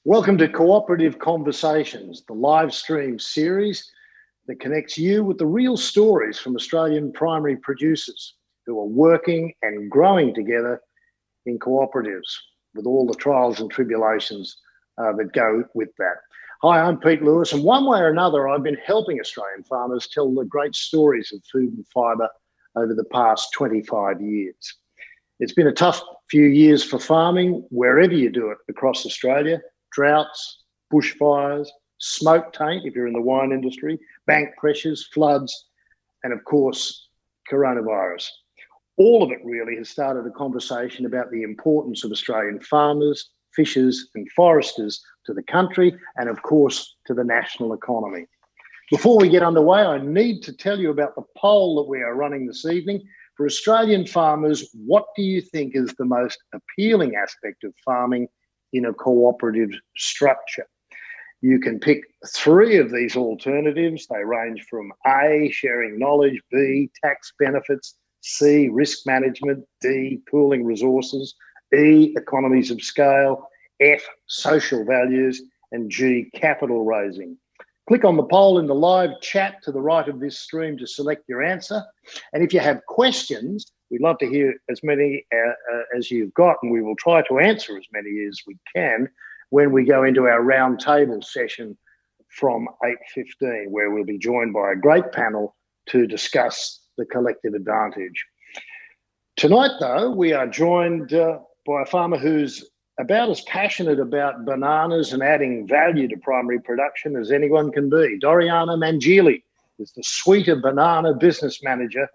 Welcome to Cooperative Conversations, the live stream series that connects you with the real stories from Australian primary producers who are working and growing together in cooperatives with all the trials and tribulations that go with that. Hi, I'm Pete Lewis, and one way or another, I've been helping Australian farmers tell the great stories of food and fibre over the past 25 years. It's been a tough few years for farming, wherever you do it across Australia. Droughts, bushfires, smoke taint if you're in the wine industry, bank pressures, floods, and of course, coronavirus. All of it really has started a conversation about the importance of Australian farmers, fishers and foresters to the country and of course to the national economy. Before we get underway, I need to tell you about the poll that we are running this evening. For Australian farmers, what do you think is the most appealing aspect of farming in a cooperative structure? You can pick three of these alternatives. They range from A, sharing knowledge, B, tax benefits, C, risk management, D, pooling resources, E, economies of scale, F, social values, and G, capital raising. Click on the poll in the live chat to the right of this stream to select your answer. And if you have questions, we'd love to hear as many as you've got, and we will try to answer as many as we can when we go into our roundtable session from 8:15, where we'll be joined by a great panel to discuss the collective advantage. Tonight, though, we are joined by a farmer who's about as passionate about bananas and adding value to primary production as anyone can be. Doriana Mangili is the Suite of Banana business manager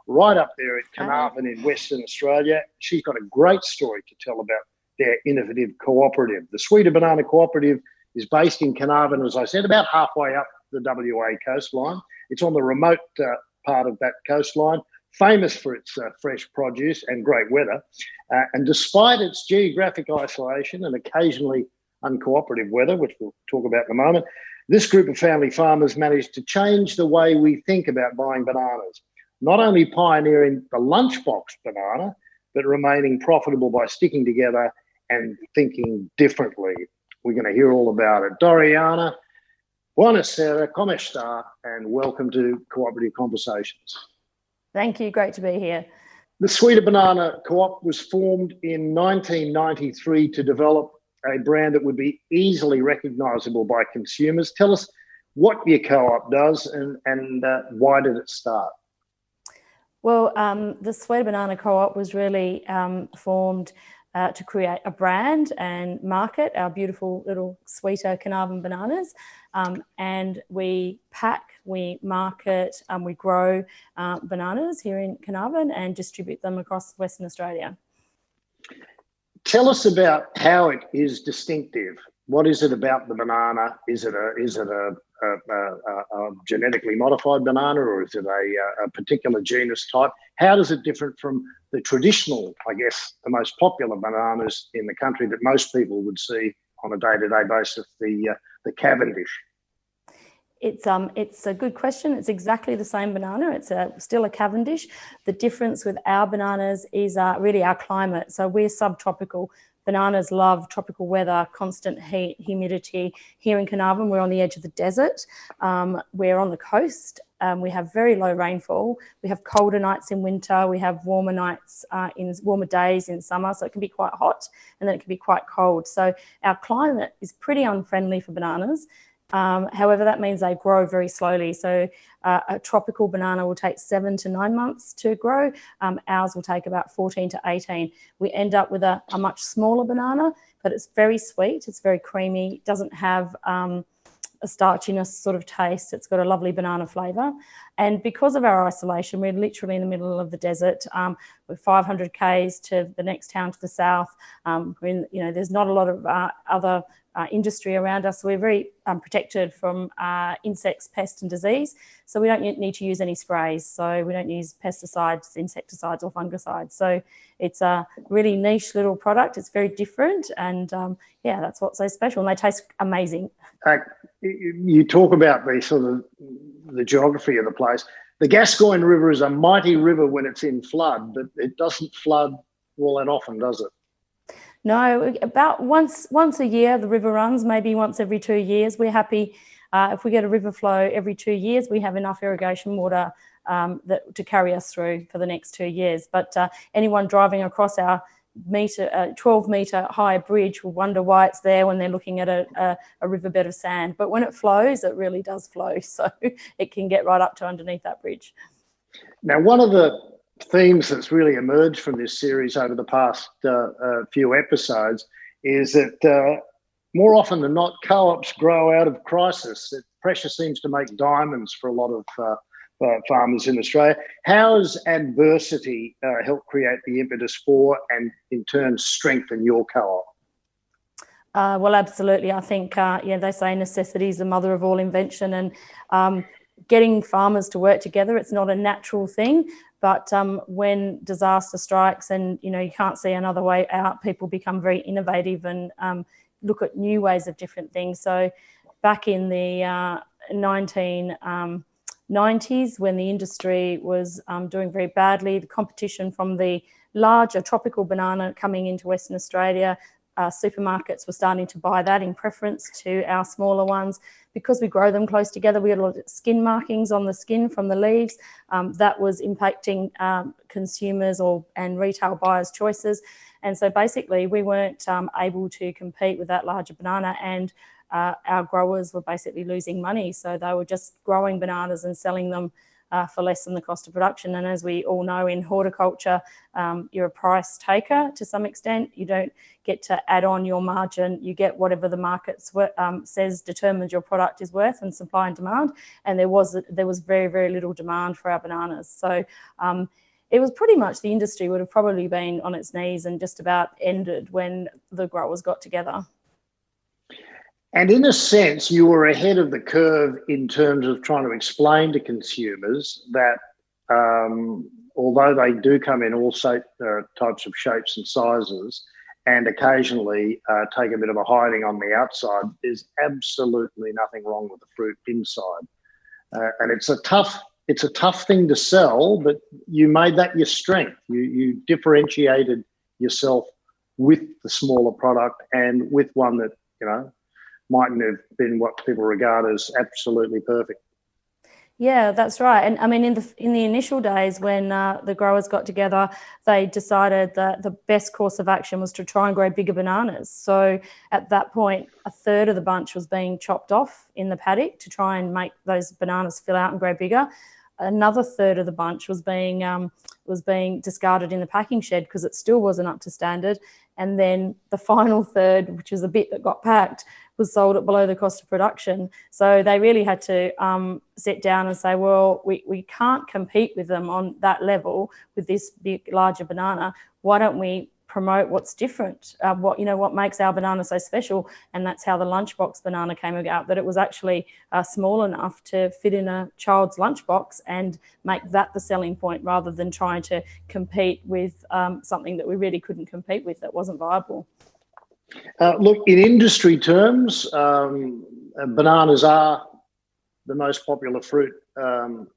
right up there at Carnarvon in Western Australia. She's got a great story to tell about their innovative cooperative. The Suite of Banana Cooperative is based in Carnarvon, as I said, about halfway up the WA coastline. It's on the remote part of that coastline, famous for its fresh produce and great weather. And despite its geographic isolation and occasionally uncooperative weather, which we'll talk about in a moment, this group of family farmers managed to change the way we think about buying bananas, not only pioneering the lunchbox banana, but remaining profitable by sticking together and thinking differently. We're going to hear all about it. Doriana, buonasera, come sta, and welcome to Cooperative Conversations. Thank you, great to be here. The Suite of Banana Co-op was formed in 1993 to develop a brand that would be easily recognisable by consumers. Tell us what your co-op does and why did it start? Well, the Suite of Banana Co-op was really formed to create a brand and market our beautiful little sweeter Carnarvon bananas. And we pack, we market, we grow bananas here in Carnarvon and distribute them across Western Australia. Tell us about how it is distinctive. What is it about the banana? Is it a genetically modified banana, or is it a particular genus type? How does it differ from the traditional, I guess, the most popular bananas in the country that most people would see on a day-to-day basis, the Cavendish? It's a good question. It's exactly the same banana. It's still a Cavendish. The difference with our bananas is really our climate. So we're subtropical. Bananas love tropical weather, constant heat, humidity. Here in Carnarvon, we're on the edge of the desert. We're on the coast. We have very low rainfall. We have colder nights in winter. We have warmer nights in warmer days in summer. So it can be quite hot and then it can be quite cold. So our climate is pretty unfriendly for bananas. However, that means they grow very slowly. So a tropical banana will take 7 to 9 months to grow. Ours will take about 14 to 18. We end up with a much smaller banana, but it's very sweet. It's very creamy. It doesn't have a starchiness sort of taste. It's got a lovely banana flavour. And because of our isolation, we're literally in the middle of the desert. We're 500 k's to the next town to the south. There's not a lot of other industry around us. So we're very protected from insects, pests and disease. So we don't need to use any sprays. So we don't use pesticides, insecticides or fungicides. So it's a really niche little product. It's very different. And that's what's so special. And they taste amazing. You talk about the geography of the place. The Gascoyne River is a mighty river when it's in flood, but it doesn't flood all that often, does it? No, about once a year the river runs, maybe once every 2 years. We're happy if we get a river flow every 2 years, we have enough irrigation water to carry us through for the next 2 years. But anyone driving across our 12-metre high bridge will wonder why it's there when they're looking at a riverbed of sand. But when it flows, it really does flow. So it can get right up to underneath that bridge. Now, one of the themes that's really emerged from this series over the past few episodes is that more often than not, co-ops grow out of crisis. Pressure seems to make diamonds for a lot of farmers in Australia. How has adversity helped create the impetus for and in turn strengthen your co-op? Well, absolutely. I think, they say necessity is the mother of all invention, and getting farmers to work together, it's not a natural thing, but when disaster strikes and, you can't see another way out, people become very innovative and look at new ways of different things. So back in the 1990s, when the industry was doing very badly, the competition from the larger tropical banana coming into Western Australia, supermarkets were starting to buy that in preference to our smaller ones. Because we grow them close together, we had a lot of skin markings on the skin from the leaves. That was impacting consumers and retail buyers' choices. And so basically we weren't able to compete with that larger banana, and our growers were basically losing money. So they were just growing bananas and selling them for less than the cost of production. And as we all know, in horticulture, you're a price taker to some extent. You don't get to add on your margin. You get whatever the market says determines your product is worth, and supply and demand. And there was very, very little demand for our bananas. So it was pretty much, the industry would have probably been on its knees and just about ended when the growers got together. And in a sense, you were ahead of the curve in terms of trying to explain to consumers that although they do come in all types of shapes and sizes, and occasionally take a bit of a hiding on the outside, there's absolutely nothing wrong with the fruit inside. And it's a tough thing to sell, but you made that your strength. You differentiated yourself with the smaller product, and with one that, mightn't have been what people regard as absolutely perfect. Yeah, that's right. And I mean, in the initial days when the growers got together, they decided that the best course of action was to try and grow bigger bananas. So at that point, a third of the bunch was being chopped off in the paddock to try and make those bananas fill out and grow bigger. Another third of the bunch was being discarded in the packing shed because it still wasn't up to standard. And then the final third, which was the bit that got packed, was sold at below the cost of production. So they really had to sit down and say, well, we can't compete with them on that level with this big, larger banana. Why don't we promote what's different, what makes our banana so special? And that's how the lunchbox banana came about, that it was actually small enough to fit in a child's lunchbox and make that the selling point, rather than trying to compete with something that we really couldn't compete with, that wasn't viable. Look, in industry terms, bananas are the most popular fruit on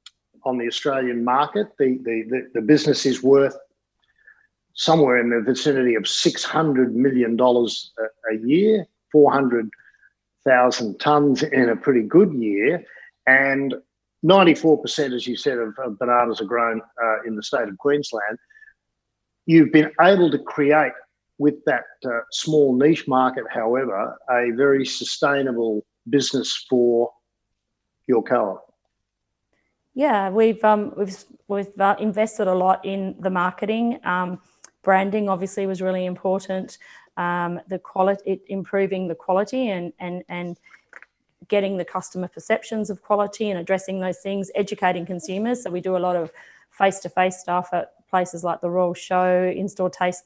the Australian market. The business is worth somewhere in the vicinity of $600 million a year, 400,000 tonnes in a pretty good year. And 94%, as you said, of bananas are grown in the state of Queensland. You've been able to create, with that small niche market, however, a very sustainable business for your co-op. Yeah, we've invested a lot in the marketing. Branding obviously was really important. The quality, improving the quality and getting the customer perceptions of quality and addressing those things, educating consumers. So we do a lot of face-to-face stuff at places like the Royal Show, in-store taste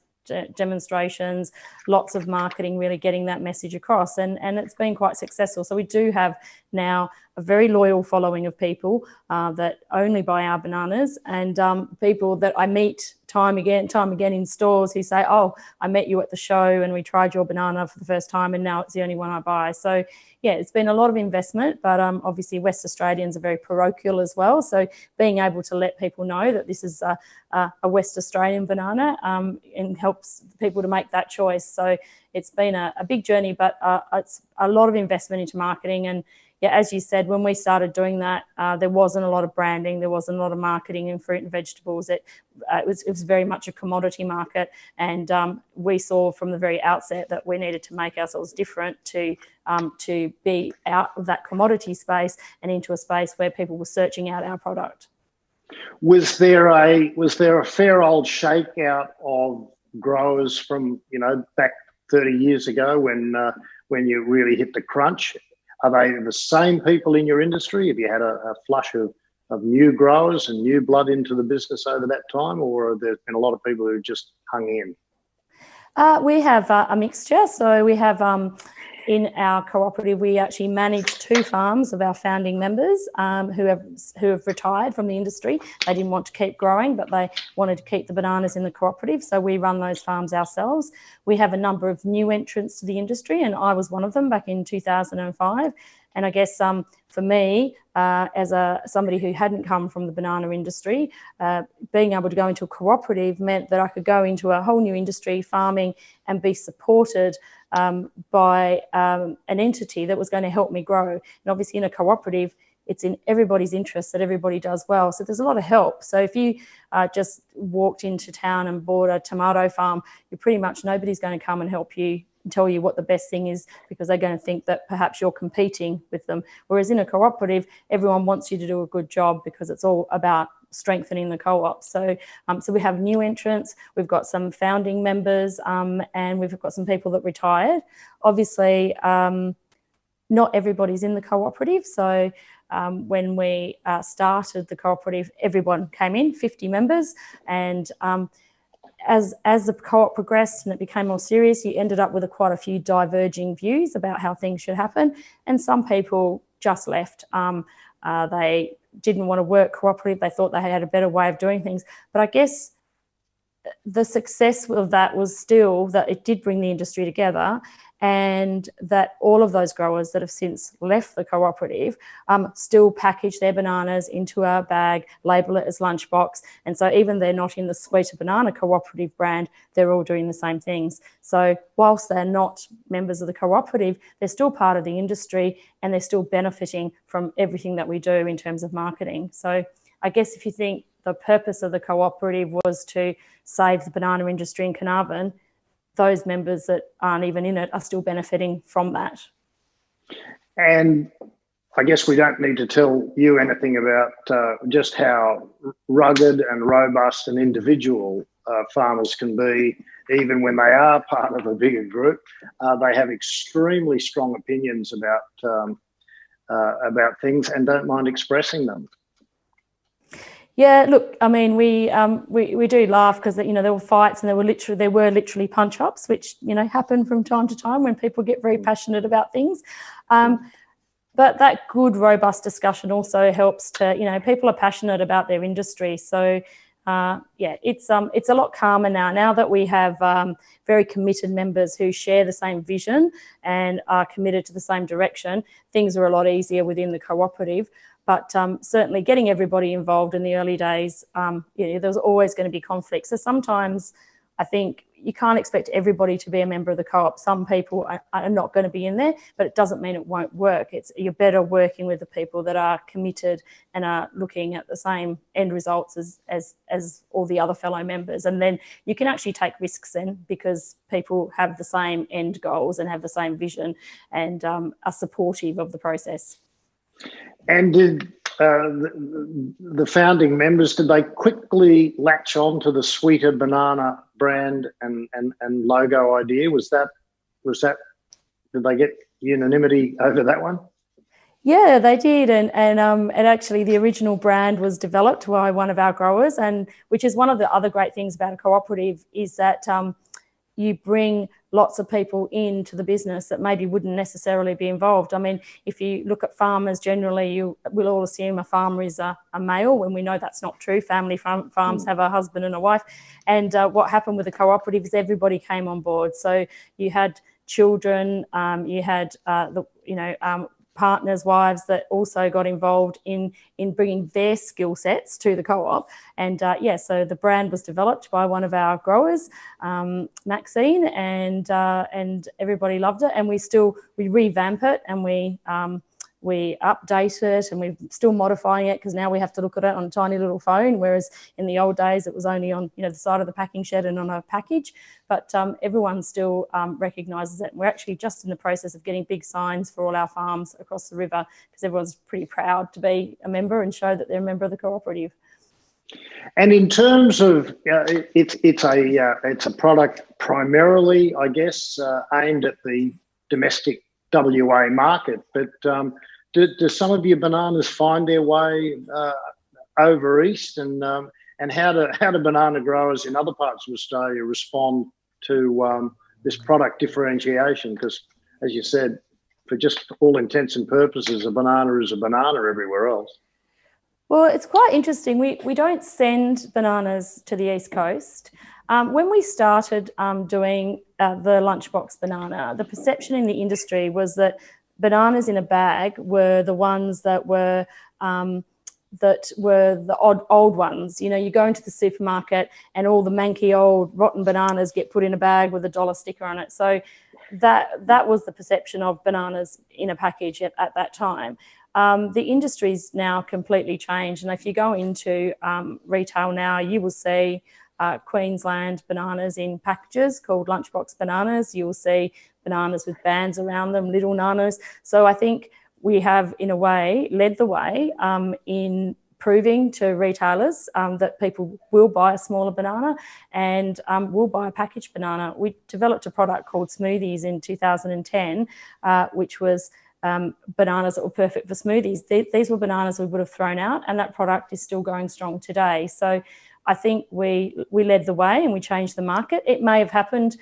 demonstrations, lots of marketing, really getting that message across, and it's been quite successful. So we do have now a very loyal following of people that only buy our bananas, and people that I meet time again in stores who say, oh, I met you at the show and we tried your banana for the first time and now it's the only one I buy. So yeah, it's been a lot of investment, but obviously West Australians are very parochial as well. So being able to let people know that this is a West Australian banana and helps people to make that choice. So it's been a big journey, but it's a lot of investment into marketing. And yeah, as you said, when we started doing that, there wasn't a lot of branding, there wasn't a lot of marketing in fruit and vegetables. It was very much a commodity market, and we saw from the very outset that we needed to make ourselves different to be out of that commodity space and into a space where people were searching out our product. Was there a fair old shakeout of growers from back 30 years ago when you really hit the crunch? Are they the same people in your industry? Have you had a flush of new growers and new blood into the business over that time, or have there been a lot of people who just hung in? We have a mixture. So we have in our cooperative, we actually manage 2 farms of our founding members who have retired from the industry. They didn't want to keep growing, but they wanted to keep the bananas in the cooperative. So we run those farms ourselves. We have a number of new entrants to the industry, and I was one of them back in 2005. And I guess for me, as somebody who hadn't come from the banana industry, being able to go into a cooperative meant that I could go into a whole new industry, farming, and be supported by an entity that was going to help me grow. And obviously in a cooperative, it's in everybody's interest that everybody does well. So there's a lot of help. So if you just walked into town and bought a tomato farm, nobody's going to come and help you and tell you what the best thing is, because they're going to think that perhaps you're competing with them. Whereas in a cooperative, everyone wants you to do a good job because it's all about strengthening the co-op. So we have new entrants, we've got some founding members, and we've got some people that retired. Obviously, not everybody's in the cooperative. So when we started the cooperative, everyone came in, 50 members, and as the co-op progressed and it became more serious, you ended up with quite a few diverging views about how things should happen. And some people just left. They didn't want to work cooperative. They thought they had a better way of doing things. But I guess the success of that was still that it did bring the industry together, and that all of those growers that have since left the cooperative still package their bananas into a bag, label it as lunchbox. And so even they're not in the Sweeter Banana cooperative brand, they're all doing the same things. So whilst they're not members of the cooperative, they're still part of the industry and they're still benefiting from everything that we do in terms of marketing. So I guess if you think the purpose of the cooperative was to save the banana industry in Carnarvon, those members that aren't even in it are still benefiting from that. And I guess we don't need to tell you anything about just how rugged and robust and individual farmers can be, even when they are part of a bigger group. They have extremely strong opinions about things and don't mind expressing them. Yeah, look, I mean, we do laugh because there were fights and there were literally punch ups, which happen from time to time when people get very passionate about things. But that good, robust discussion also helps to people are passionate about their industry. So it's a lot calmer now that we have very committed members who share the same vision and are committed to the same direction. Things are a lot easier within the cooperative. But certainly getting everybody involved in the early days, there's always going to be conflict. So sometimes I think you can't expect everybody to be a member of the co-op. Some people are not going to be in there, but it doesn't mean it won't work. You're better working with the people that are committed and are looking at the same end results as all the other fellow members. And then you can actually take risks then, because people have the same end goals and have the same vision and are supportive of the process. And did the founding members, did they quickly latch on to the Sweeter Banana brand and logo idea? Was that did they get unanimity over that one? Yeah, they did, and actually the original brand was developed by one of our growers, and which is one of the other great things about a cooperative is that you bring lots of people into the business that maybe wouldn't necessarily be involved. I mean, if you look at farmers, generally you will all assume a farmer is a male, when we know that's not true. Family farms have a husband and a wife. And what happened with the cooperative is everybody came on board. So you had children, you had partners, wives that also got involved in bringing their skill sets to the co-op. And so the brand was developed by one of our growers, Maxine, and everybody loved it. And we revamp it, and we update it, and we're still modifying it, because now we have to look at it on a tiny little phone, whereas in the old days it was only on the side of the packing shed and on a package. But everyone still recognises it. And we're actually just in the process of getting big signs for all our farms across the river, because everyone's pretty proud to be a member and show that they're a member of the cooperative. And in terms of it's a product primarily, I guess, aimed at the domestic WA market, but do some of your bananas find their way over east, and how do banana growers in other parts of Australia respond to this product differentiation? Because, as you said, for just all intents and purposes, a banana is a banana everywhere else. Well, it's quite interesting. We don't send bananas to the East Coast. When we started doing the lunchbox banana, the perception in the industry was that bananas in a bag were the ones that were the old ones. You go into the supermarket and all the manky old rotten bananas get put in a bag with a dollar sticker on it. So that was the perception of bananas in a package at that time. The industry's now completely changed, and if you go into retail now, you will see Queensland bananas in packages called lunchbox bananas. You will see bananas with bands around them, little nanos. So I think we have, in a way, led the way in proving to retailers that people will buy a smaller banana and will buy a packaged banana. We developed a product called Smoothies in 2010, which was bananas that were perfect for smoothies. These were bananas we would have thrown out, and that product is still going strong today. So I think we led the way and we changed the market. It may have happened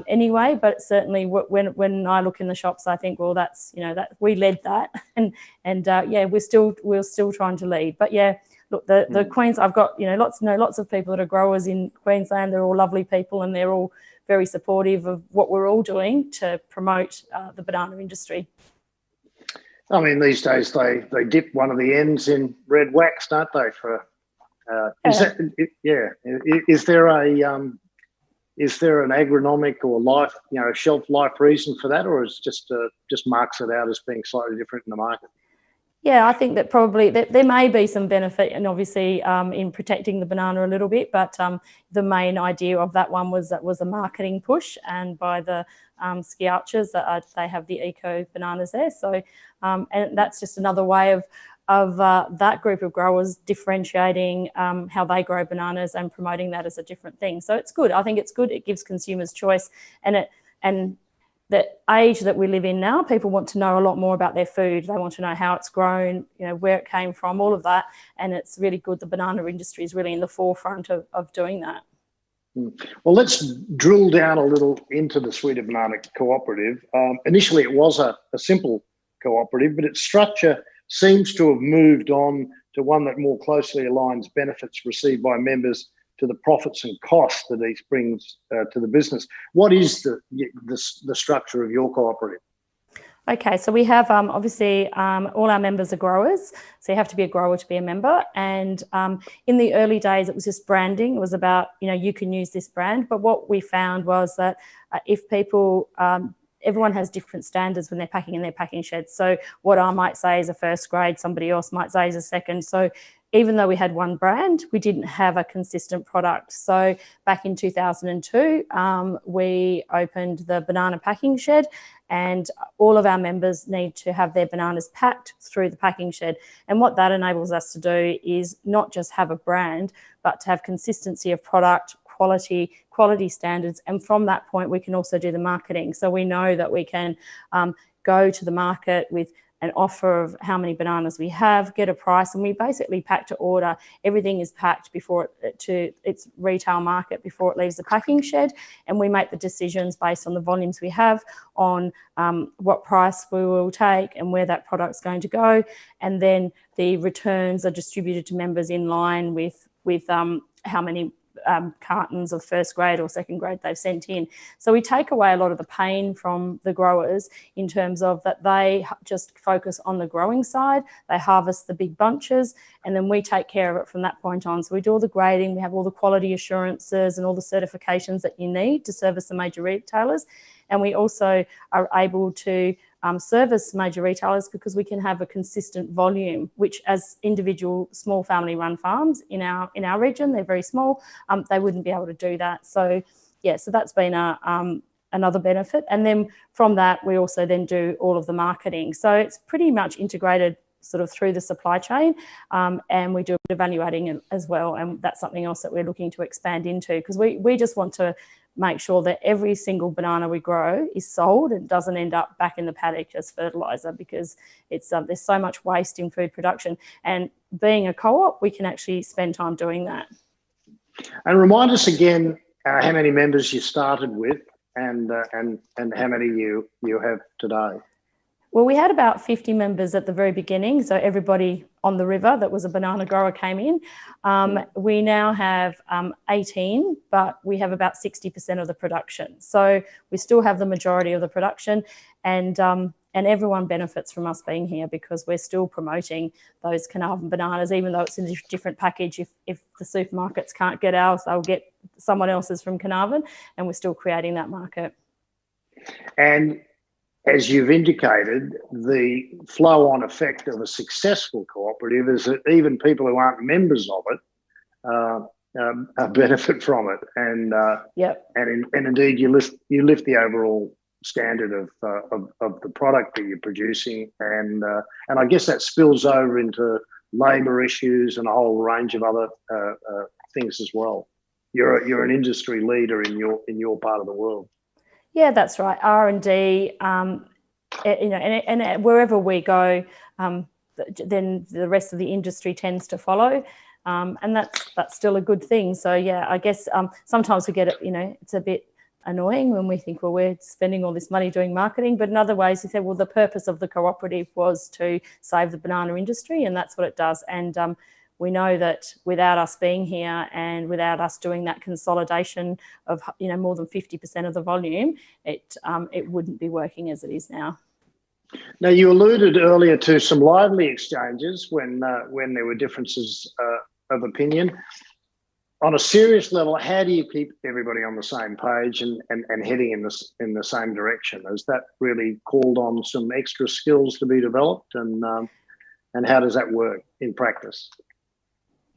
anyway, but certainly when I look in the shops, I think, well, that's that we led that, and we're still trying to lead. But yeah, look, the Queens, I've got lots of people that are growers in Queensland. They're all lovely people, and they're all very supportive of what we're all doing to promote the banana industry. I mean, these days they dip one of the ends in red wax, don't they? Is there an agronomic or shelf life reason for that, or is just marks it out as being slightly different in the market? Yeah, I think that probably there may be some benefit, and obviously in protecting the banana a little bit, but the main idea of that one was a marketing push, and by the ski archers that they have the eco bananas there. So and that's just another way of that group of growers differentiating how they grow bananas and promoting that as a different thing. So it's good. I think it's good. It gives consumers choice, and the age that we live in now, people want to know a lot more about their food. They want to know how it's grown, where it came from, all of that. And it's really good. The banana industry is really in the forefront of doing that. Well, let's drill down a little into the Sweeter Banana Cooperative. Initially, it was a simple cooperative, but its structure seems to have moved on to one that more closely aligns benefits received by members to the profits and costs that each brings to the business. What is the structure of your cooperative? Okay, so we have obviously all our members are growers, so you have to be a grower to be a member. And in the early days, it was just branding. It was about, you can use this brand. But what we found was that if people, everyone has different standards when they're packing in their packing sheds. So what I might say is a first grade, somebody else might say is a second. So even though we had one brand, we didn't have a consistent product. So back in 2002, we opened the banana packing shed, and all of our members need to have their bananas packed through the packing shed. And what that enables us to do is not just have a brand, but to have consistency of product, quality standards. And from that point, we can also do the marketing. So we know that we can go to the market with an offer of how many bananas we have, get a price, and we basically pack to order. Everything is packed before it to its retail market before it leaves the packing shed, and we make the decisions based on the volumes we have, on what price we will take and where that product's going to go, and then the returns are distributed to members in line with how many cartons of first grade or second grade they've sent in. So we take away a lot of the pain from the growers in terms of that they just focus on the growing side, they harvest the big bunches, and then we take care of it from that point on. So we do all the grading, we have all the quality assurances and all the certifications that you need to service the major retailers. And we also are able to service major retailers because we can have a consistent volume, which as individual small family run farms in our region, they're very small, they wouldn't be able to do that. So yeah, so that's been another benefit. And then from that, we also then do all of the marketing. So it's pretty much integrated sort of through the supply chain, and we do a bit of evaluating as well. And that's something else that we're looking to expand into, because we just want to make sure that every single banana we grow is sold and doesn't end up back in the paddock as fertilizer, because it's there's so much waste in food production. And being a co-op, we can actually spend time doing that. And remind us again how many members you started with, and how many you have today. Well, we had about 50 members at the very beginning, so everybody on the river that was a banana grower came in. We now have 18, but we have about 60% of the production. So we still have the majority of the production, and everyone benefits from us being here, because we're still promoting those Carnarvon bananas, even though it's in a different package. If the supermarkets can't get ours, they'll get someone else's from Carnarvon, and we're still creating that market. And as you've indicated, the flow-on effect of a successful cooperative is that even people who aren't members of it benefit from it, and indeed you lift the overall standard of the product that you're producing, and I guess that spills over into labour issues and a whole range of other things as well. You're an industry leader in your part of the world. Yeah, that's right. R&D, and wherever we go, then the rest of the industry tends to follow, and that's still a good thing. So yeah, I guess sometimes we get it. It's a bit annoying when we think, well, we're spending all this money doing marketing, but in other ways, you say, well, the purpose of the cooperative was to save the banana industry, and that's what it does. And we know that without us being here and without us doing that consolidation of more than 50% of the volume, it wouldn't be working as it is now. Now, you alluded earlier to some lively exchanges when there were differences of opinion. On a serious level, how do you keep everybody on the same page and heading in the same direction? Has that really called on some extra skills to be developed, and how does that work in practice?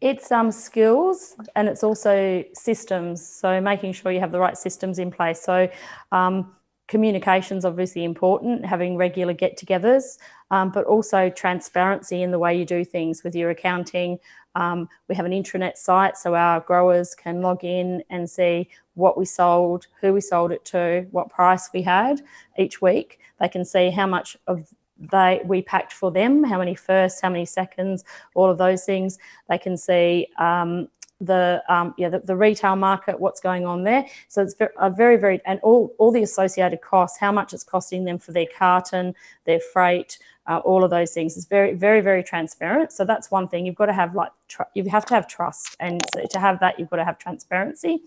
It's skills, and it's also systems. So making sure you have the right systems in place. So communication's obviously important, having regular get-togethers, but also transparency in the way you do things with your accounting. We have an intranet site, so our growers can log in and see what we sold, who we sold it to, what price we had each week. They can see how much of we packed for them, how many firsts, how many seconds, all of those things. They can see the retail market, what's going on there. So it's very, and all the associated costs, how much it's costing them for their carton, their freight, all of those things. It's very, very, very transparent. So that's one thing. You've got to have you have to have trust, and so to have that, you've got to have transparency.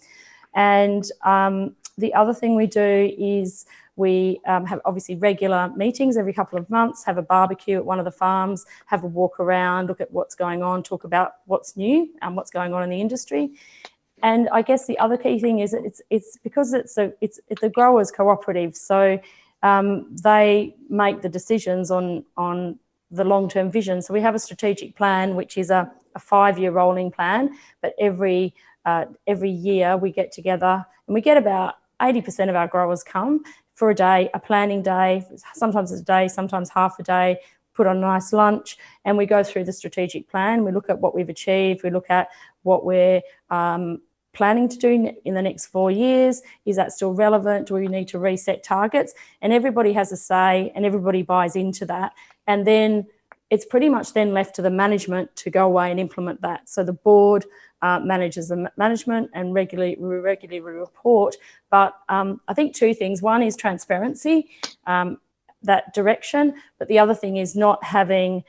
And the other thing we do is we have obviously regular meetings every couple of months, have a barbecue at one of the farms, have a walk around, look at what's going on, talk about what's new and what's going on in the industry. And I guess the other key thing is it's because it's a growers cooperative, so they make the decisions on the long-term vision. So we have a strategic plan, which is a 5-year rolling plan, but every year we get together, and we get about 80% of our growers come for a day, a planning day. Sometimes it's a day, sometimes half a day, put on a nice lunch, and we go through the strategic plan. We look at what we've achieved, we look at what we're planning to do in the next 4 years? Is that still relevant? Do we need to reset targets? And everybody has a say and everybody buys into that. And then it's pretty much then left to the management to go away and implement that. So the board manages the management and regularly report. But I think two things. One is transparency, that direction. But the other thing is not having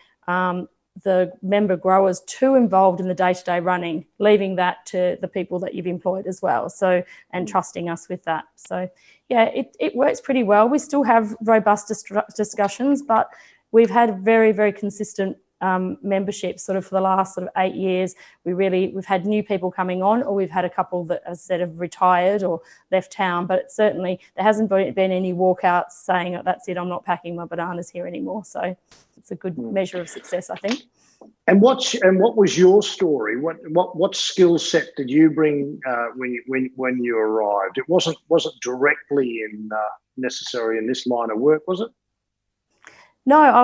the member growers too involved in the day-to-day running, leaving that to the people that you've employed as well. So, and trusting us with that. So yeah, it works pretty well. We still have robust discussions, but we've had very, very consistent membership sort of for the last sort of 8 years. We've had new people coming on, or we've had a couple that have retired or left town, but certainly there hasn't been any walkouts saying, oh, that's it, I'm not packing my bananas here anymore. So it's a good measure of success, I think. And what was your story? What skill set did you bring when you arrived? It wasn't directly necessary in this line of work, was it? No, I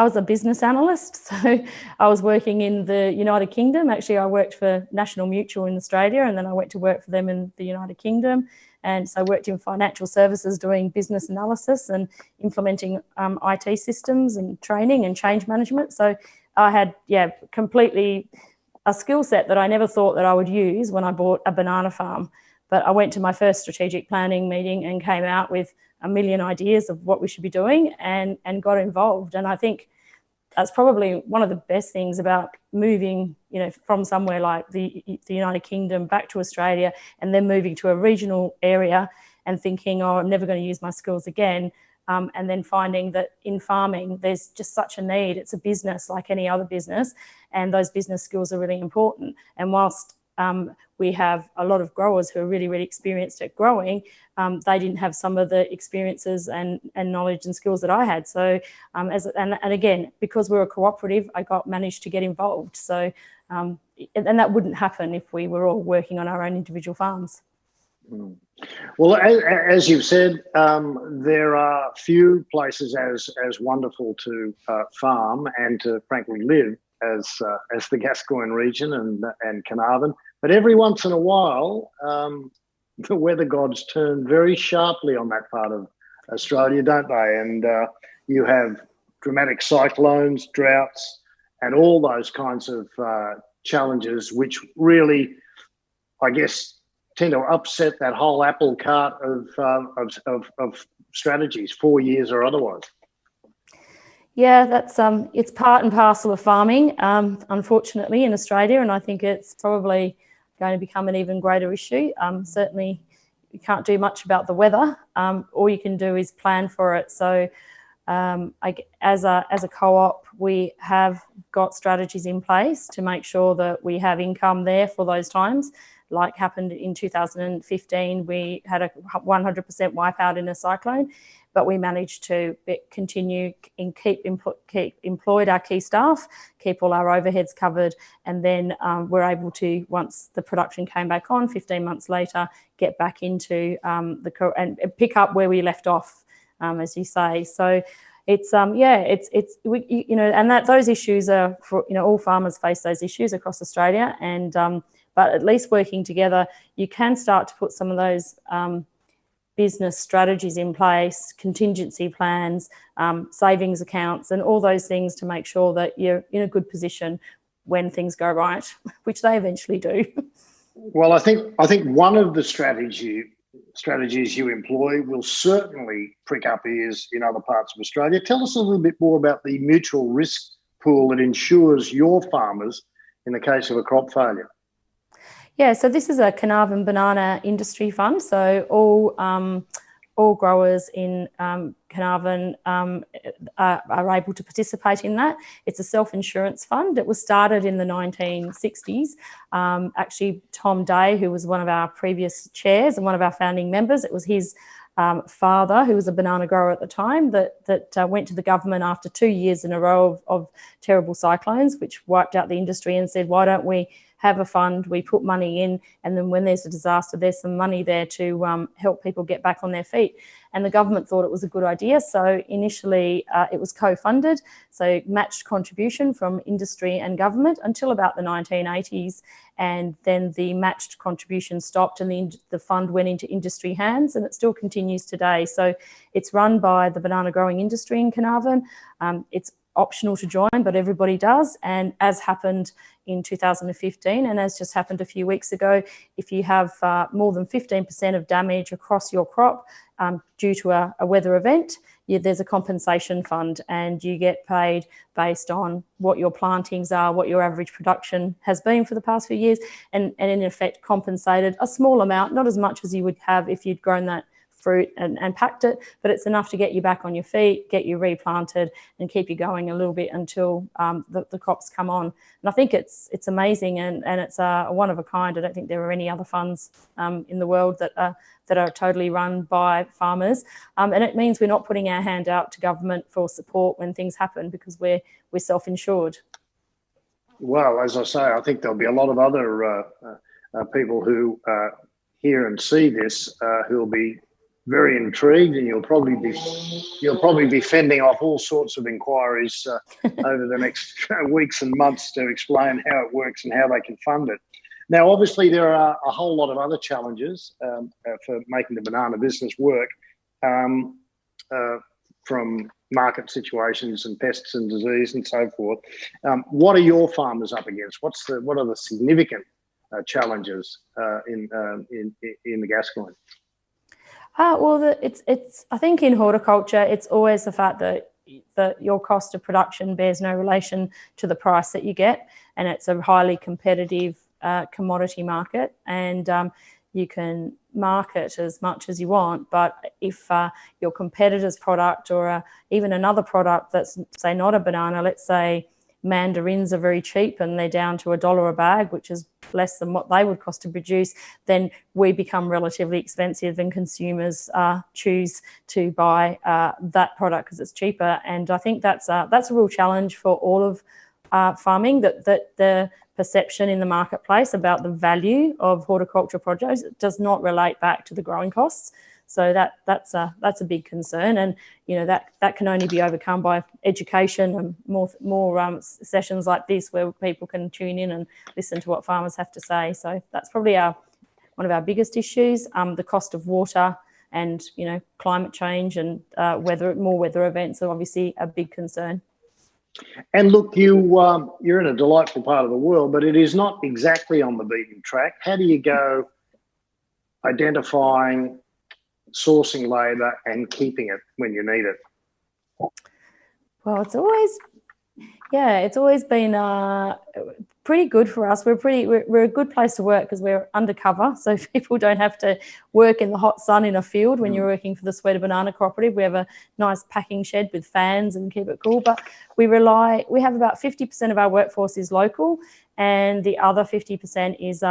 was a business analyst. So I was working in the United Kingdom. Actually, I worked for National Mutual in Australia, and then I went to work for them in the United Kingdom. And so I worked in financial services doing business analysis and implementing IT systems and training and change management. So I had, completely a skill set that I never thought that I would use when I bought a banana farm. But I went to my first strategic planning meeting and came out with a million ideas of what we should be doing and got involved. And I think that's probably one of the best things about moving, from somewhere like the United Kingdom back to Australia and then moving to a regional area and thinking, oh, I'm never going to use my skills again. And then finding that in farming, there's just such a need. It's a business like any other business, and those business skills are really important. And whilst we have a lot of growers who are really, really experienced at growing, they didn't have some of the experiences and knowledge and skills that I had. So, and again, because we're a cooperative, I managed to get involved. So, and that wouldn't happen if we were all working on our own individual farms. Well, as you've said, there are few places as wonderful to farm and to frankly live as the Gascoyne region and Carnarvon. But every once in a while, the weather gods turn very sharply on that part of Australia, don't they? And you have dramatic cyclones, droughts, and all those kinds of challenges, which really, I guess, tend to upset that whole apple cart of strategies, 4 years or otherwise. Yeah, that's it's part and parcel of farming, unfortunately, in Australia, and I think it's probably going to become an even greater issue. Certainly, you can't do much about the weather. All you can do is plan for it. So, as a co-op, we have got strategies in place to make sure that we have income there for those times. Like happened in 2015, we had a 100% wipeout in a cyclone, but we managed to continue and keep employed our key staff, keep all our overheads covered, and then we're able to, once the production came back on 15 months later, get back into and pick up where we left off, as you say. So it's and that those issues are for, all farmers face those issues across Australia, and but at least working together, you can start to put some of those business strategies in place, contingency plans, savings accounts, and all those things to make sure that you're in a good position when things go right, which they eventually do. Well, I think one of the strategies you employ will certainly prick up ears in other parts of Australia. Tell us a little bit more about the mutual risk pool that insures your farmers in the case of a crop failure. Yeah, so this is a Carnarvon Banana Industry Fund. So all growers in Carnarvon are able to participate in that. It's a self-insurance fund. It was started in the 1960s. Actually, Tom Day, who was one of our previous chairs and one of our founding members, it was his father, who was a banana grower at the time, that went to the government after 2 years in a row of terrible cyclones, which wiped out the industry, and said, why don't we have a fund, we put money in, and then when there's a disaster, there's some money there to help people get back on their feet. And the government thought it was a good idea. So initially it was co-funded, so matched contribution from industry and government until about the 1980s. And then the matched contribution stopped and the fund went into industry hands, and it still continues today. So it's run by the banana growing industry in Carnarvon. It's optional to join, but everybody does. And as happened in 2015, and as just happened a few weeks ago, if you have more than 15% of damage across your crop due to a weather event, there's a compensation fund, and you get paid based on what your plantings are, what your average production has been for the past few years, and in effect compensated a small amount, not as much as you would have if you'd grown that fruit and packed it, but it's enough to get you back on your feet, get you replanted, and keep you going a little bit until the crops come on. And I think it's amazing, and it's a one of a kind. I don't think there are any other funds in the world that are totally run by farmers, and it means we're not putting our hand out to government for support when things happen, because we're self-insured. Well, as I say, I think there'll be a lot of other people who hear and see this who'll be very intrigued, and you'll probably be fending off all sorts of inquiries over the next weeks and months to explain how it works and how they can fund it. Now, obviously, there are a whole lot of other challenges for making the banana business work, from market situations and pests and disease and so forth. What are your farmers up against? What are the significant challenges in the Gascoyne? Well, it's I think in horticulture, it's always the fact that your cost of production bears no relation to the price that you get, and it's a highly competitive commodity market, and you can market as much as you want, but if your competitor's product or even another product that's, say, not a banana, let's say mandarins are very cheap and they're down to $1 a bag, which is less than what they would cost to produce, then we become relatively expensive, and consumers choose to buy that product because it's cheaper. And I think that's a real challenge for all of farming, that the perception in the marketplace about the value of horticultural produce does not relate back to the growing costs. So that's a big concern, and that can only be overcome by education and more sessions like this, where people can tune in and listen to what farmers have to say. So that's probably one of our biggest issues. The cost of water and climate change and more weather events are obviously a big concern. And look, you're in a delightful part of the world, but it is not exactly on the beaten track. How do you go identifying, sourcing labour and keeping it when you need it? Well, it's always been pretty good for us. We're a good place to work because we're undercover, so people don't have to work in the hot sun in a field when you're working for the Sweeter Banana Cooperative. We have a nice packing shed with fans and keep it cool, but we have about 50% of our workforce is local, and the other 50% is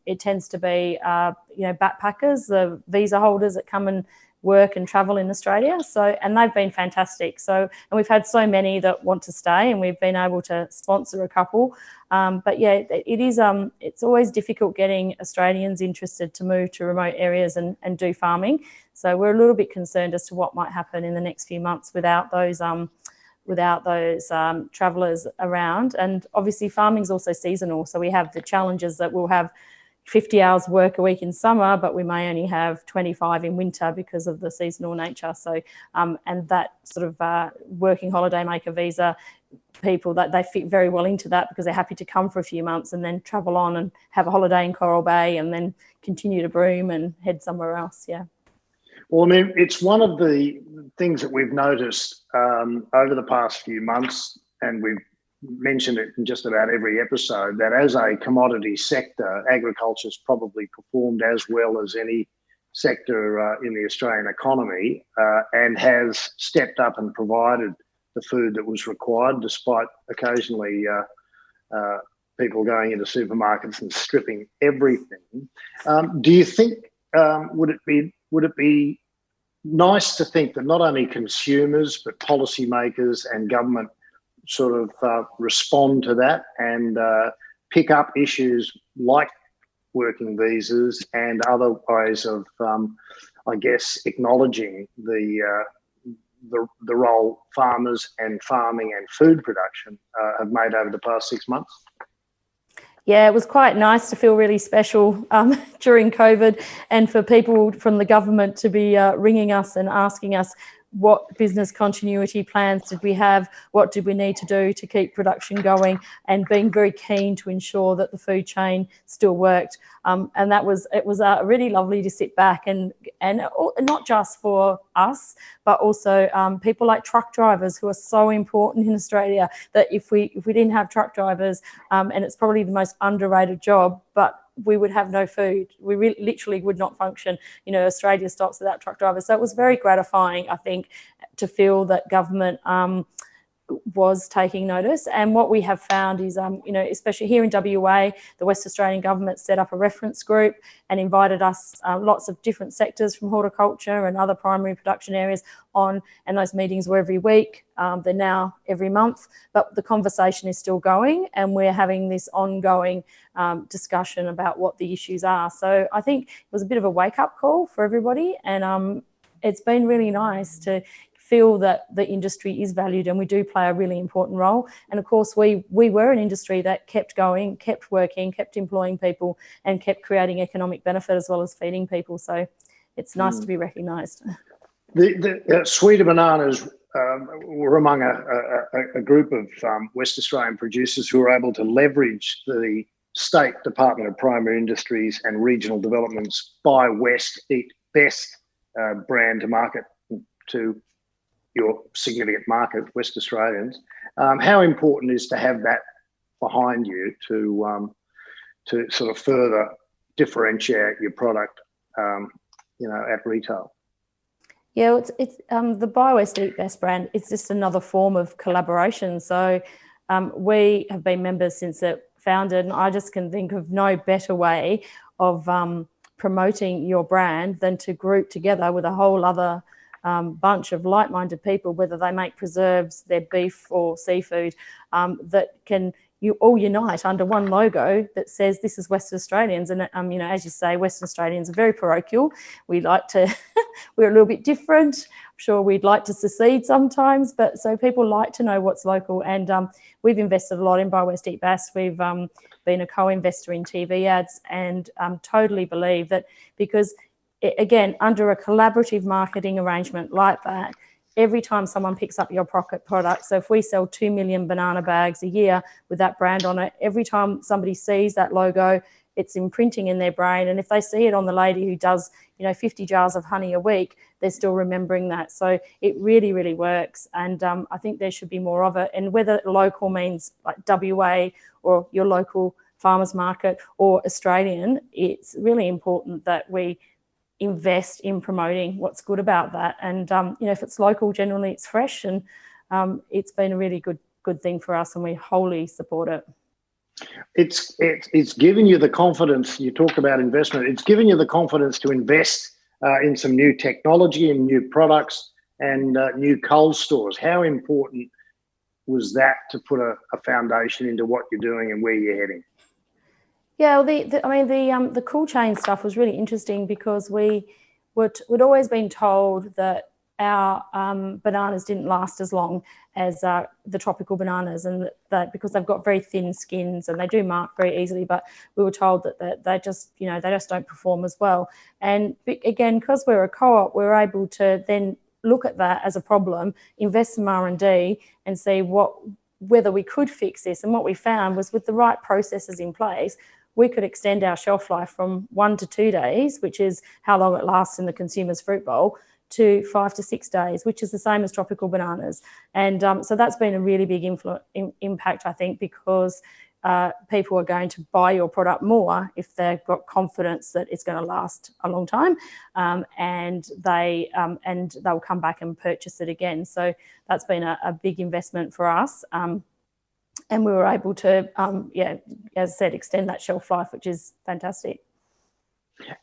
it tends to be backpackers, the visa holders that come and work and travel in Australia. So, and they've been fantastic. So, and we've had so many that want to stay, and we've been able to sponsor a couple. But yeah, it's always difficult getting Australians interested to move to remote areas and do farming. So we're a little bit concerned as to what might happen in the next few months without those travellers around. And obviously farming is also seasonal. So we have the challenges that we'll have 50 hours work a week in summer, but we may only have 25 in winter because of the seasonal nature. So, and that sort of working holiday maker visa, people that they fit very well into that because they're happy to come for a few months and then travel on and have a holiday in Coral Bay and then continue to Broome and head somewhere else. Yeah. Well, I mean, it's one of the things that we've noticed over the past few months, and we've mentioned it in just about every episode, that as a commodity sector, agriculture's probably performed as well as any sector in the Australian economy, and has stepped up and provided the food that was required, despite occasionally people going into supermarkets and stripping everything. Do you think would it be nice to think that not only consumers but policymakers and government sort of respond to that and pick up issues like working visas and other ways of, I guess, acknowledging the role farmers and farming and food production have made over the past 6 months? Yeah, it was quite nice to feel really special during COVID, and for people from the government to be ringing us and asking us what business continuity plans did we have, what did we need to do to keep production going, and being very keen to ensure that the food chain still worked. And it was really lovely to sit back and not just for us, but also people like truck drivers, who are so important in Australia, that if we didn't have truck drivers, and it's probably the most underrated job, but we would have no food. We literally would not function. You know, Australia stops without truck drivers. So it was very gratifying, I think, to feel that government was taking notice. And what we have found is, you know, especially here in WA, the West Australian government set up a reference group and invited us, lots of different sectors from horticulture and other primary production areas on, and those meetings were every week. They're now every month, but the conversation is still going, and we're having this ongoing discussion about what the issues are. So I think it was a bit of a wake-up call for everybody, and it's been really nice to feel that the industry is valued, and we do play a really important role. And of course, we were an industry that kept going, kept working, kept employing people, and kept creating economic benefit as well as feeding people. So it's nice to be recognised. The Sweeter Bananas were among a group of West Australian producers who were able to leverage the State Department of Primary Industries and Regional Development's Buy West, Eat Best brand to market to your significant market, West Australians. How important is to have that behind you to sort of further differentiate your product, you know, at retail? Yeah, it's the Buy West Eat Best brand. It's just another form of collaboration. So we have been members since it founded, and I just can think of no better way of promoting your brand than to group together with a whole other bunch of like-minded people, whether they make preserves, their beef or seafood, that can all unite under one logo that says this is Western Australians. And you know, as you say, Western Australians are very parochial. We like to, we're a little bit different. I'm sure we'd like to secede sometimes, but so people like to know what's local. And we've invested a lot in Buy West Eat Best. We've been a co-investor in TV ads, and totally believe that, because again, under a collaborative marketing arrangement like that, every time someone picks up your pocket product, so if we sell 2 million banana bags a year with that brand on it, every time somebody sees that logo, it's imprinting in their brain. And if they see it on the lady who does, you know, 50 jars of honey a week, they're still remembering that. So it really, really works. And I think there should be more of it. And whether local means like WA or your local farmers market or Australian, it's really important that we invest in promoting what's good about that. And you know, if it's local, generally it's fresh, and it's been a really good thing for us, and we wholly support it. It's given you the confidence. You talked about investment. It's given you the confidence to invest in some new technology and new products and new cold stores. How important was that to put a foundation into what you're doing and where you're heading? Yeah, well, the cool chain stuff was really interesting, because we'd always been told that our bananas didn't last as long as the tropical bananas, and that because they've got very thin skins and they do mark very easily. But we were told that they just, you know, they just don't perform as well. And again, because we're a co-op, we're able to then look at that as a problem, invest some R&D, and see whether we could fix this. And what we found was, with the right processes in place, we could extend our shelf life from 1 to 2 days, which is how long it lasts in the consumer's fruit bowl, to 5 to 6 days, which is the same as tropical bananas. And so that's been a really big impact, I think, because people are going to buy your product more if they've got confidence that it's going to last a long time, and they'll come back and purchase it again. So that's been a big investment for us. And we were able to, as I said, extend that shelf life, which is fantastic.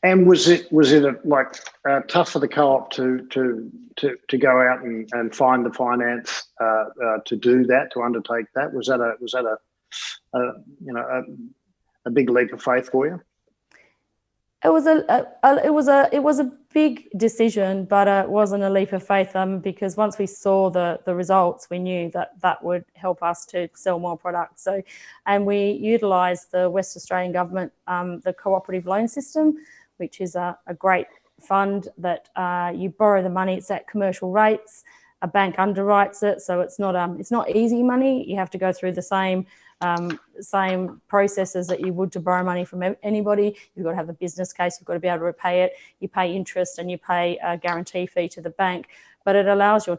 And was it tough for the co-op to go out and find the finance to do that, to undertake that? Was that a a big leap of faith for you? It was a big decision, but it wasn't a leap of faith because once we saw the results, we knew that would help us to sell more products. So, and we utilised the West Australian government, the cooperative loan system, which is a great fund that you borrow the money. It's at commercial rates. A bank underwrites it, so it's not easy money. You have to go through the same processes that you would to borrow money from anybody. You've got to have a business case. You've got to be able to repay it. You pay interest and you pay a guarantee fee to the bank. But it allows your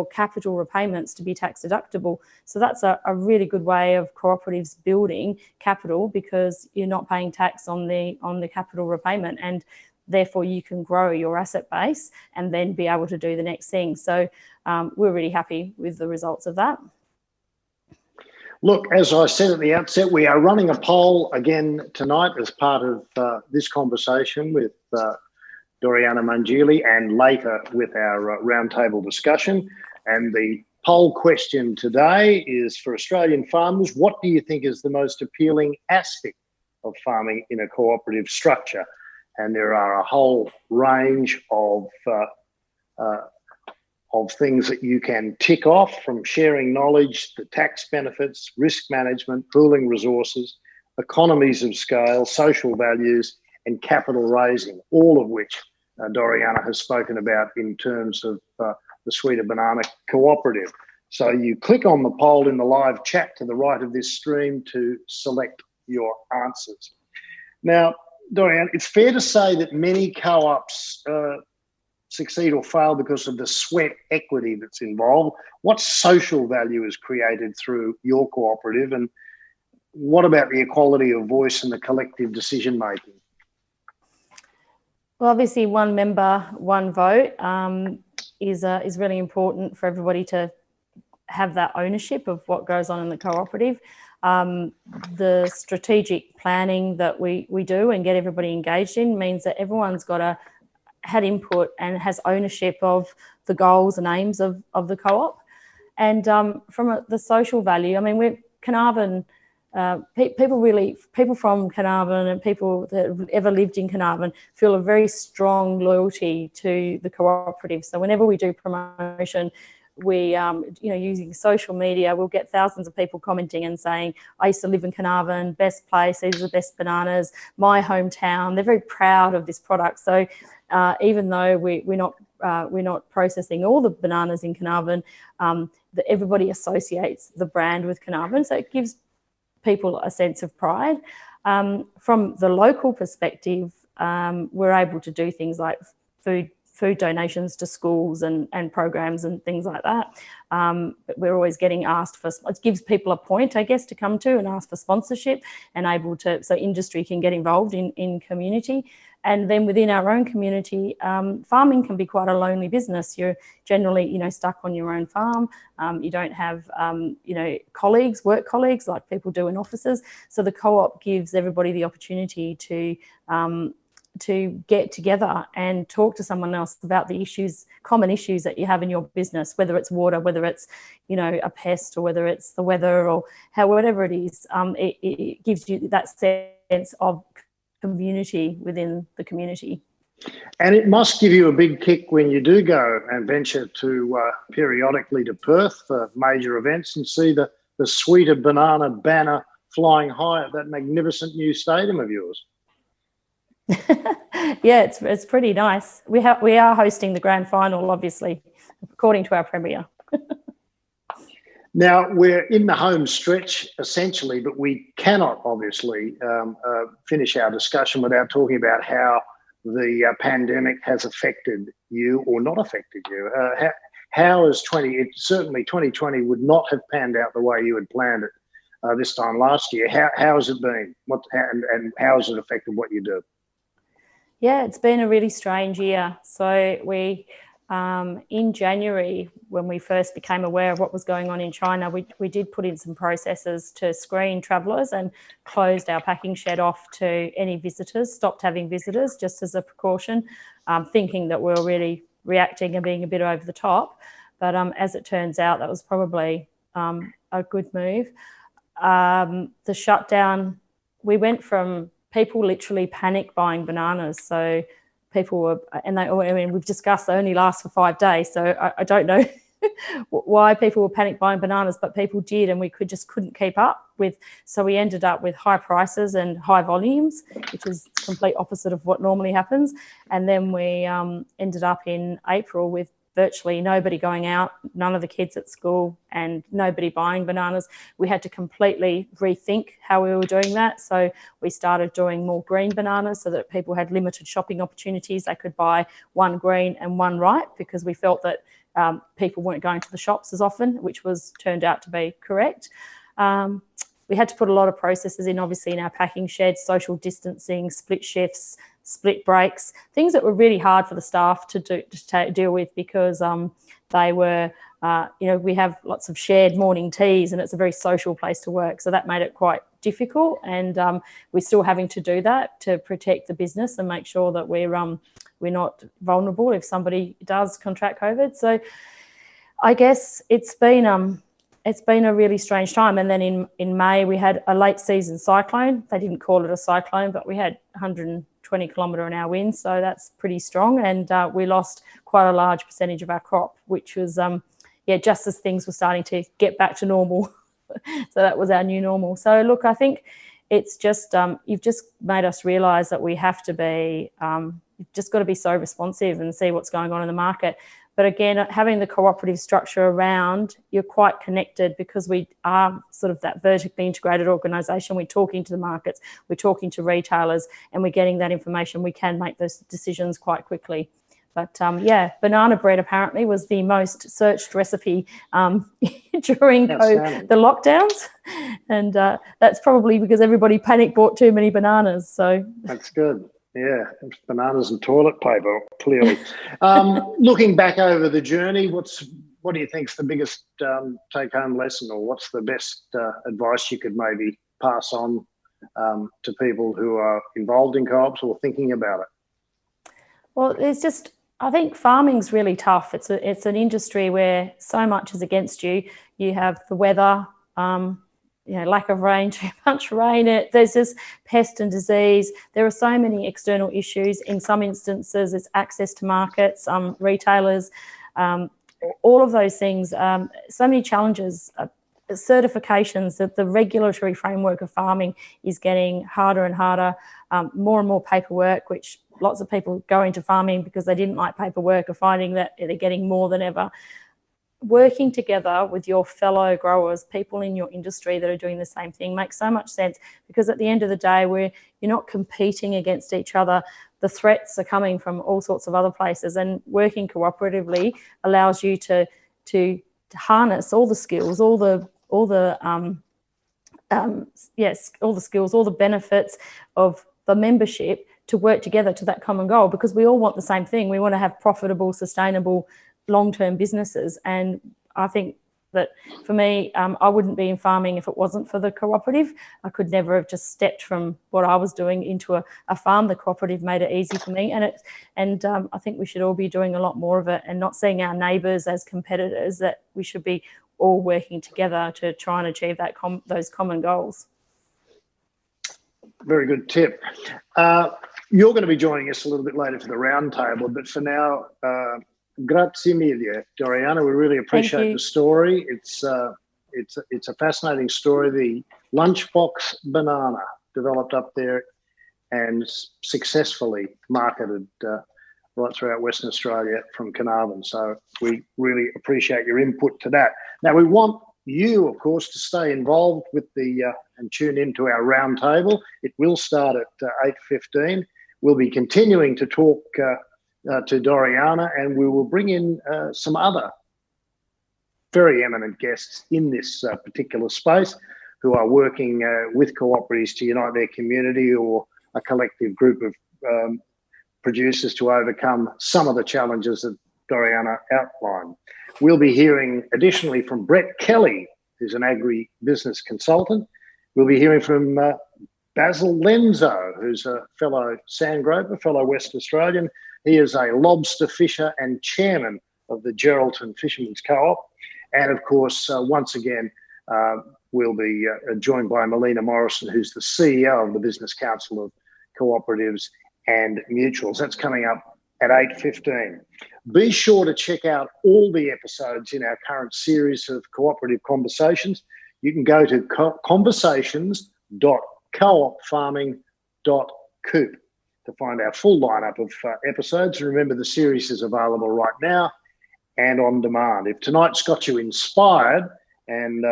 capital repayments to be tax deductible. So that's a really good way of cooperatives building capital, because you're not paying tax on the capital repayment, and therefore you can grow your asset base and then be able to do the next thing. So we're really happy with the results of that. Look, as I said at the outset, we are running a poll again tonight as part of this conversation with Doriana Mangili, and later with our roundtable discussion. And the poll question today is for Australian farmers: what do you think is the most appealing aspect of farming in a cooperative structure? And there are a whole range of things that you can tick off, from sharing knowledge, the tax benefits, risk management, pooling resources, economies of scale, social values, and capital raising, all of which Doriana has spoken about in terms of the Suite of Banana Cooperative. So you click on the poll in the live chat to the right of this stream to select your answers. Now, Doriana, it's fair to say that many co-ops succeed or fail because of the sweat equity that's involved. What social value is created through your cooperative, and what about the equality of voice and the collective decision making? Well, obviously, one member, one vote is really important for everybody to have that ownership of what goes on in the cooperative. The strategic planning that we do and get everybody engaged in means that everyone's had input and has ownership of the goals and aims of the co-op. And from the social value, I mean, we're Carnarvon. People from Carnarvon and people that have ever lived in Carnarvon feel a very strong loyalty to the cooperative. So whenever we do promotion, we, using social media, we'll get thousands of people commenting and saying, I used to live in Carnarvon, best place, these are the best bananas, my hometown. They're very proud of this product. So even though we're not processing all the bananas in Carnarvon, everybody associates the brand with Carnarvon. So it gives people a sense of pride. From the local perspective, we're able to do things like food donations to schools and programs and things like that. But we're always getting asked for, it gives people a point, I guess, to come to and ask for sponsorship, and so industry can get involved in community. And then within our own community, farming can be quite a lonely business. You're generally, stuck on your own farm. You don't have, work colleagues like people do in offices. So the co-op gives everybody the opportunity to get together and talk to someone else about the common issues that you have in your business, whether it's water, whether it's, a pest, or whether it's the weather, or whatever it is. It gives you that sense of community within the community. And it must give you a big kick when you do go and venture to periodically to Perth for major events and see the Suite of Banana banner flying high at that magnificent new stadium of yours. Yeah, it's pretty nice. We are hosting the grand final, obviously, according to our premier. Now, we're in the home stretch, essentially, but we cannot obviously finish our discussion without talking about how the pandemic has affected you or not affected you. How has certainly 2020 would not have panned out the way you had planned it this time last year. How has it been? And how has it affected what you do? Yeah, it's been a really strange year. So we, in January, when we first became aware of what was going on in China, we did put in some processes to screen travellers and closed our packing shed off to any visitors, stopped having visitors just as a precaution, thinking that we were really reacting and being a bit over the top. But as it turns out, that was probably a good move. The shutdown we went from people literally panic buying bananas. So people were, and they, I mean, we've discussed they only last for 5 days. So I don't know why people were panic buying bananas, but people did, and we couldn't keep up with. So we ended up with high prices and high volumes, which is the complete opposite of what normally happens. And then we ended up in April with virtually nobody going out, none of the kids at school, and nobody buying bananas. We had to completely rethink how we were doing that. So we started doing more green bananas so that people had limited shopping opportunities. They could buy one green and one ripe, because we felt that people weren't going to the shops as often, which turned out to be correct. We had to put a lot of processes in, obviously, in our packing sheds, social distancing, split shifts, split breaks, things that were really hard for the staff to deal with, because they were, we have lots of shared morning teas, and it's a very social place to work. So that made it quite difficult, and we're still having to do that to protect the business and make sure that we're not vulnerable if somebody does contract COVID. So I guess it's been a really strange time. And then in May, we had a late season cyclone. They didn't call it a cyclone, but we had 120 kilometre-an-hour winds, so that's pretty strong. And we lost quite a large percentage of our crop, which was, just as things were starting to get back to normal. So that was our new normal. So look, I think it's just, you've just made us realise that we have to be, you've just got to be so responsive and see what's going on in the market. But again, having the cooperative structure around, you're quite connected, because we are sort of that vertically integrated organisation. We're talking to the markets, we're talking to retailers, and we're getting that information. We can make those decisions quite quickly. But banana bread apparently was the most searched recipe during the lockdowns. And that's probably because everybody panic bought too many bananas. So that's good. Yeah, bananas and toilet paper, clearly. Looking back over the journey, what do you think's the biggest take-home lesson, or what's the best advice you could maybe pass on to people who are involved in co-ops or thinking about it? Well, I think farming's really tough. It's an industry where so much is against you. You have the weather, lack of rain, too much rain. There's just pest and disease. There are so many external issues. In some instances, it's access to markets, retailers, all of those things. So many challenges. Certifications, that the regulatory framework of farming is getting harder and harder. More and more paperwork, which lots of people go into farming because they didn't like paperwork, are finding that they're getting more than ever. Working together with your fellow growers, people in your industry that are doing the same thing, makes so much sense, because at the end of the day, you're not competing against each other. The threats are coming from all sorts of other places, and working cooperatively allows you to harness all the skills, all the skills, all the benefits of the membership to work together to that common goal, because we all want the same thing. We want to have profitable, sustainable, long-term businesses. And I think that for me, I wouldn't be in farming if it wasn't for the cooperative. I could never have just stepped from what I was doing into a farm. The cooperative made it easy for me, and I think we should all be doing a lot more of it, and not seeing our neighbours as competitors. That we should be all working together to try and achieve those common goals. Very good tip. You're going to be joining us a little bit later for the roundtable, but for now, grazie mille, Doriana. We really appreciate the story. It's a fascinating story. The lunchbox banana developed up there and successfully marketed right throughout Western Australia from Carnarvon. So we really appreciate your input to that. Now, we want you, of course, to stay involved with and tune into our roundtable. It will start at 8:15. We'll be continuing to talk to Doriana, and we will bring in some other very eminent guests in this particular space who are working with cooperatives to unite their community, or a collective group of producers to overcome some of the challenges that Doriana outlined. We'll be hearing additionally from Brett Kelly, who's an agri-business consultant. We'll be hearing from Basil Lenzo, who's a fellow sandgroper, fellow West Australian. He is a lobster fisher and chairman of the Geraldton Fishermen's Co-op. And of course, once again, we'll be joined by Melina Morrison, who's the CEO of the Business Council of Cooperatives and Mutuals. That's coming up at 8:15. Be sure to check out all the episodes in our current series of cooperative conversations. You can go to conversations.coopfarming.coop to find our full lineup of episodes. And remember, the series is available right now and on demand. If tonight's got you inspired and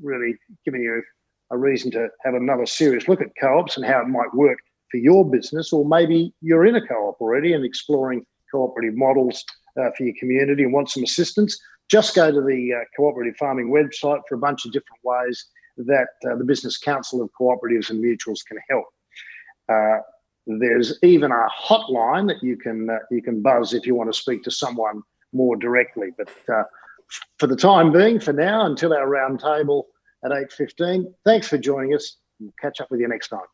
really giving you a reason to have another serious look at co-ops and how it might work for your business, or maybe you're in a co-op already and exploring cooperative models for your community and want some assistance, just go to the Cooperative Farming website for a bunch of different ways that the Business Council of Cooperatives and Mutuals can help. There's even a hotline that you can buzz if you want to speak to someone more directly. But for the time being, for now, until our round table at 8:15, thanks for joining us. We'll catch up with you next time.